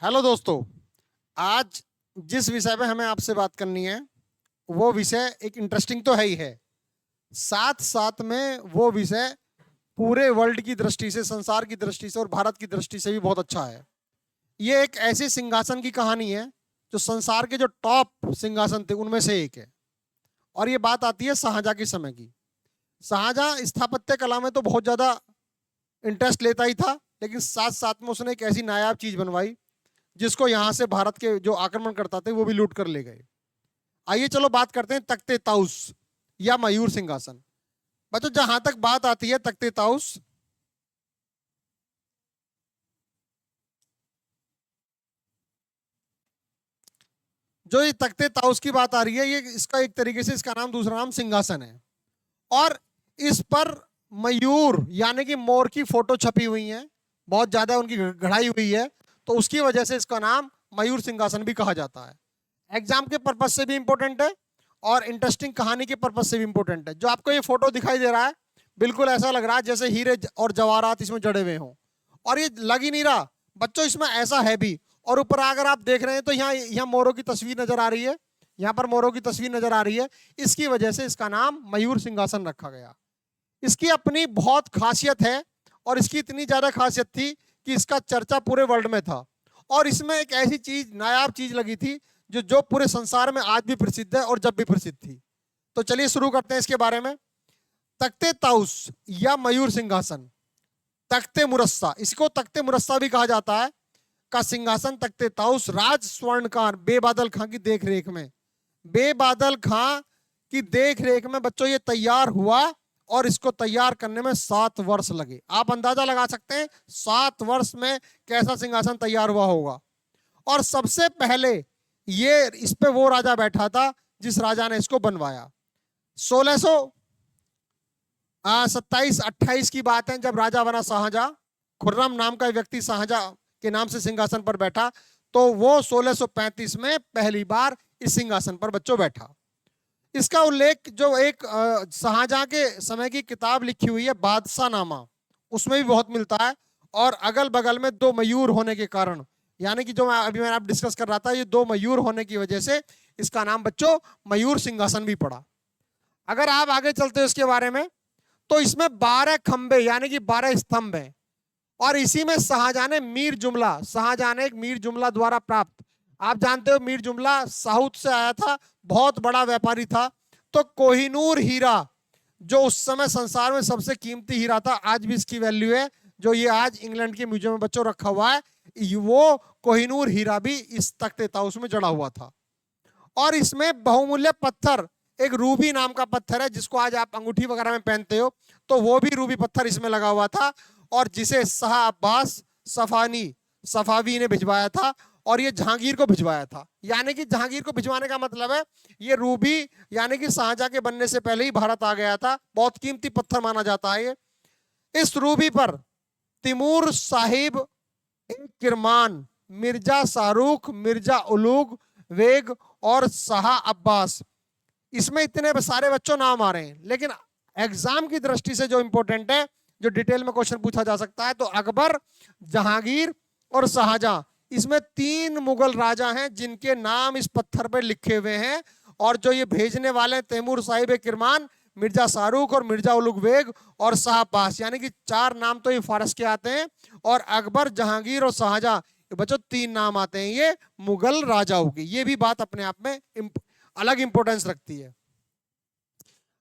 Hello दोस्तों। आज जिस विषय पे हमें आपसे बात करनी है वो विषय एक इंटरेस्टिंग तो है ही है, साथ साथ में वो विषय पूरे वर्ल्ड की दृष्टि से, संसार की दृष्टि से और भारत की दृष्टि से भी बहुत अच्छा है। ये एक ऐसे सिंहासन की कहानी है जो संसार के जो टॉप सिंहासन थे उनमें से एक है। और ये बात आती है शाहजहां के समय की। शाहजहां स्थापत्य कला में तो बहुत ज्यादा इंटरेस्ट लेता ही था, लेकिन साथ साथ में उसने एक ऐसी नायाब चीज बनवाई जिसको यहाँ से भारत के जो आक्रमण करता थे वो भी लूट कर ले गए। आइए चलो बात करते हैं तख्ते ताउस या मयूर सिंहासन। बच्चों, जहां तक बात आती है तख्ते ताउस, जो ये तख्ते ताउस की बात आ रही है, ये इसका एक तरीके से इसका नाम, दूसरा नाम सिंहासन है। और इस पर मयूर यानी कि मोर की फोटो छपी हुई है, बहुत ज्यादा उनकी गढ़ाई हुई है, तो उसकी वजह से इसका नाम मयूर सिंहासन भी कहा जाता है। एग्जाम के पर्पज से भी इंपॉर्टेंट है और इंटरेस्टिंग कहानी के पर्पज से भी इंपॉर्टेंट है। जो आपको ये फोटो दिखाई दे रहा है, बिल्कुल ऐसा लग रहा है जैसे हीरे और जवाहरात इसमें जड़े हुए हों, और ये लग ही नहीं रहा बच्चों, इसमें ऐसा है भी। और ऊपर अगर आप देख रहे हैं तो यहाँ यहाँ मोरों की तस्वीर नजर आ रही है, यहाँ पर मोरों की तस्वीर नजर आ रही है। इसकी वजह से इसका नाम मयूर सिंहासन रखा गया। इसकी अपनी बहुत खासियत है, और इसकी इतनी ज्यादा खासियत थी कि इसका चर्चा पूरे वर्ल्ड में था। और इसमें एक ऐसी चीज, नायाब चीज लगी थी जो जो पूरे संसार में आज भी प्रसिद्ध है और जब भी प्रसिद्ध थी। तो चलिए शुरू करते हैं इसके बारे में। तख्ते ताउस या मयूर सिंहासन, तख्ते मुरस्सा, इसको तख्ते मुरस्सा भी कहा जाता है, का सिंहासन तख्ते ताउस राज स्वर्णकार बेबादल खां की देखरेख में, बेबादल खां की देखरेख में बच्चों ये तैयार हुआ। और इसको तैयार करने में 7 वर्ष लगे। आप अंदाजा लगा सकते हैं 7 वर्ष में कैसा सिंहासन तैयार हुआ होगा। और सबसे पहले ये इस पे वो राजा बैठा था जिस राजा ने इसको बनवाया। 1627-28 की बात है, जब राजा बना शाहजहां। खुर्रम नाम का व्यक्ति शाहजहां के नाम से सिंहासन पर बैठा, तो वो 1635 में पहली बार इस सिंहासन पर बच्चों बैठा। इसका उल्लेख जो एक शाहजहां के समय की किताब लिखी हुई है बादशाह नामा, उसमें भी बहुत मिलता है। और अगल बगल में 2 मयूर होने के कारण, यानी कि जो मैंने आप डिस्कस कर रहा था, ये 2 मयूर होने की वजह से इसका नाम बच्चों मयूर सिंहासन भी पड़ा। अगर आप आगे चलते हो इसके बारे में, तो इसमें 12 खंबे यानी कि 12 स्तंभ हैं। और इसी में शाहजहां ने एक मीर जुमला द्वारा प्राप्त, आप जानते हो मीर जुमला साउथ से आया था, बहुत बड़ा व्यापारी था। तो कोहिनूर हीरा, जो उस समय संसार में सबसे कीमती हीरा था, आज भी इसकी वैल्यू है, जो ये आज इंग्लैंड के म्यूजियम में बच्चों रखा हुआ है, वो कोहिनूर हीरा भी इस तख्ते ताउस में जड़ा हुआ था। और इसमें बहुमूल्य पत्थर, एक रूबी नाम का पत्थर है जिसको आज आप अंगूठी वगैरह में पहनते हो, तो वो भी रूबी पत्थर इसमें लगा हुआ था, और जिसे शाह अब्बास सफावी ने भिजवाया था, और ये जहांगीर को भिजवाया था। यानी कि जहांगीर को भिजवाने का मतलब है ये रूबी, यानी कि शाहजहां के बनने से पहले ही भारत आ गया था, बहुत कीमती पत्थर माना जाता है ये। इस रूबी पर तिमूर साहिब, किरमान, मिर्जा शाहरुख, मिर्जा उलूग वेग और शाह अब्बास, इसमें इतने सारे बच्चों नाम आ रहे हैं। लेकिन एग्जाम की दृष्टि से जो इंपॉर्टेंट है, जो डिटेल में क्वेश्चन पूछा जा सकता है, तो अकबर, जहांगीर और शाहजहां, इसमें 3 मुगल राजा हैं जिनके नाम इस पत्थर पर लिखे हुए हैं। और जो ये भेजने वाले तैमूर साहिब किरमान, मिर्जा शाहरुख और मिर्जा उलुग बेग और शाह अब्बास, यानी कि 4 नाम तो ये फारस के आते हैं। और अकबर, जहांगीर और शाहजहां, बच्चों 3 नाम आते हैं ये मुगल राजाओं की। ये भी बात अपने आप में अलग इंपॉर्टेंस रखती है।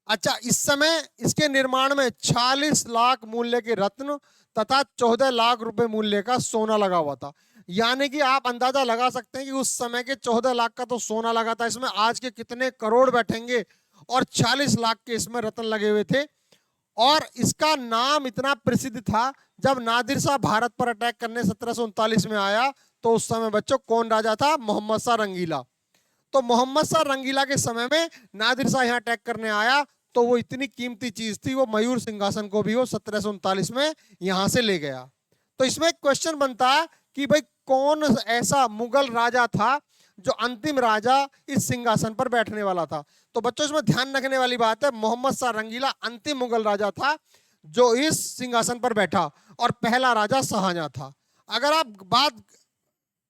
अच्छा, इस समय इसके निर्माण में 46 लाख मूल्य के रत्न तथा 14 लाख रुपए मूल्य का सोना लगा हुआ था। यानी कि आप अंदाजा लगा सकते हैं कि उस समय के 14 लाख का तो सोना लगा था इसमें, आज के कितने करोड़ बैठेंगे। और 40 लाख के इसमें रत्न लगे हुए थे। और इसका नाम इतना प्रसिद्ध था, जब नादिर शाह भारत पर अटैक करने 1739 में आया, तो उस समय बच्चों कौन राजा था? मोहम्मद शाह रंगीला। तो मोहम्मद शाह रंगीला के समय में नादिर शाह यहाँ अटैक करने आया, तो वो इतनी कीमती चीज थी, वो मयूर सिंहासन को भी वो 1739 में यहां से ले गया। तो इसमें एक क्वेश्चन बनता है कि भाई कौन ऐसा मुगल राजा था जो अंतिम राजा इस सिंहासन पर बैठने वाला था। तो बच्चों इसमें ध्यान रखने वाली बात है, मोहम्मद शाह रंगीला अंतिम मुगल राजा था जो इस सिंहासन पर बैठा, और पहला राजा शाहजहां था। अगर आप बात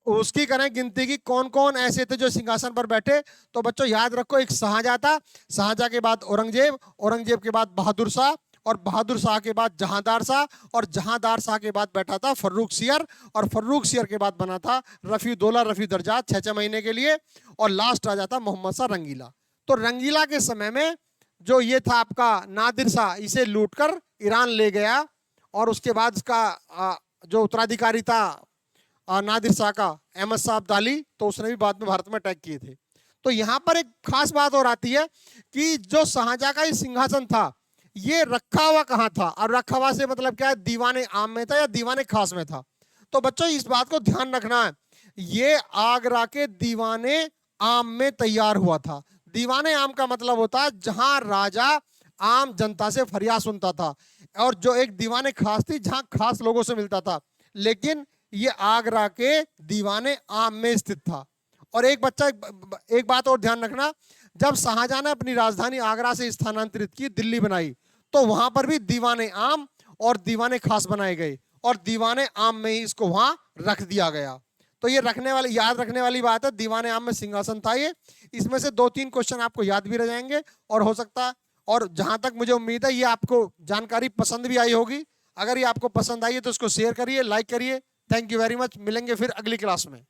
उसकी करें गिनती की कौन कौन ऐसे थे जो सिंहासन पर बैठे। तो बच्चों याद रखो, एक शाहजहां था, शाहजहां के बाद औरंगजेब, औरंगजेब के बाद बहादुर शाह, और बहादुर शाह के बाद जहांदार शाह, और जहांदार शाह के बाद बैठा था फर्रुख सियर, और फर्रुख सियर के बाद बना था रफीउद्दौला रफीदर्जा 6-6 महीने के लिए, और लास्ट राजा था मोहम्मद शाह रंगीला। तो रंगीला के समय में जो ये था आपका नादिर शाह, इसे लूटकर ईरान ले गया, और उसके बाद इसका जो उत्तराधिकारी था नादिर शाह का, अहमद शाह अब्दाली, तो उसने भी बाद में भारत में अटैक किए थे। तो यहाँ पर एक खास बात और आती है कि जो शाहजहां का ये सिंहासन था, ये रखा हुआ कहाँ था, और रखा हुआ से मतलब क्या है, दीवाने आम में था या दीवाने खास में था। तो बच्चों इस बात को ध्यान रखना है, ये आगरा के दीवाने आम में तैयार हुआ था। दीवाने आम का मतलब होता है जहां राजा आम जनता से फरियाद सुनता था, और जो एक दीवाने खास थी जहां खास लोगों से मिलता था। लेकिन ये आगरा के दीवाने आम में स्थित था। और एक बात और ध्यान रखना, जब शाहजहां ने अपनी राजधानी आगरा से स्थानांतरित की, दिल्ली बनाई, तो वहां पर भी दीवाने आम और दीवाने खास बनाए गए, और दीवाने आम में ही इसको वहां रख दिया गया। तो ये रखने वाली, याद रखने वाली बात है, दीवाने आम में सिंहासन था ये। इसमें से 2-3 क्वेश्चन आपको याद भी रह जाएंगे, और हो सकता है, और जहां तक मुझे उम्मीद है ये आपको जानकारी पसंद भी आई होगी। अगर ये आपको पसंद आई है तो इसको शेयर करिए, लाइक करिए। Thank you very much. मिलेंगे फिर अगली क्लास में।